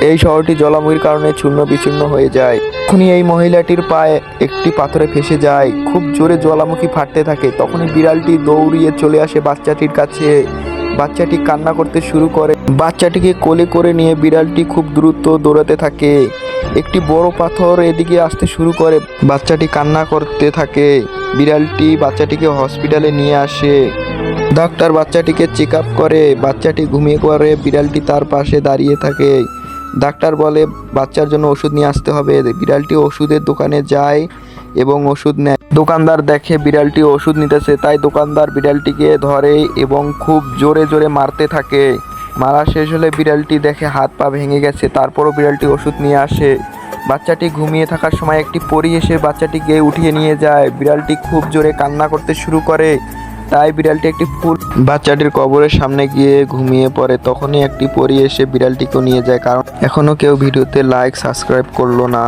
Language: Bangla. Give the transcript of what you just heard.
এই শহরটি জলামুখীর কারণে চূর্ণ বিচূর্ণ হয়ে যায়। তখনই এই মহিলাটির পায়ে একটি পাথরে ফেসে যায়, খুব জোরে জ্বালামুখী ফাটতে থাকে। তখনই বিড়ালটি দৌড়িয়ে চলে আসে বাচ্চাটির কাছে। বাচ্চাটি কান্না করতে শুরু করে। বাচ্চাটিকে কোলে করে নিয়ে বিড়ালটি খুব দ্রুত দৌড়াতে থাকে। একটি বড় পাথর এদিকে আসতে শুরু করে। বাচ্চাটি কান্না করতে থাকে। বিড়ালটি বাচ্চাটিকে হসপিটালে নিয়ে আসে। ডাক্তার বাচ্চাটিকে চেক আপ করে। বাচ্চাটি ঘুমিয়ে পড়ে। বিড়ালটি তার পাশে দাঁড়িয়ে থাকে। ডাক্তার বলে বাচ্চার জন্য ওষুধ নিয়ে আসতে হবে। বিড়ালটি ওষুধের দোকানে যায় এবং ওষুধ নেয়। দোকানদার দেখে বিড়ালটি ওষুধ নিতেছে, তাই দোকানদার বিড়ালটিকে ধরে এবং খুব জোরে জোরে মারতে থাকে। মারা শেষ হলে বিড়ালটি দেখে হাত পা ভেঙে গেছে। তারপরও বিড়ালটি ওষুধ নিয়ে আসে। বাচ্চাটি ঘুমিয়ে থাকার সময় একটি পরী এসে বাচ্চাটিকে উঠিয়ে নিয়ে যায়। বিড়ালটি খুব জোরে কান্না করতে শুরু করে, তাই বিড়ালটি একটি ফুল বাচ্চাটির কবরের সামনে গিয়ে ঘুমিয়ে পড়ে। তখনই একটি পরী এসে বিড়ালটিকে নিয়ে যায়। কারণ এখনো কেউ ভিডিওতে লাইক সাবস্ক্রাইব করলো না।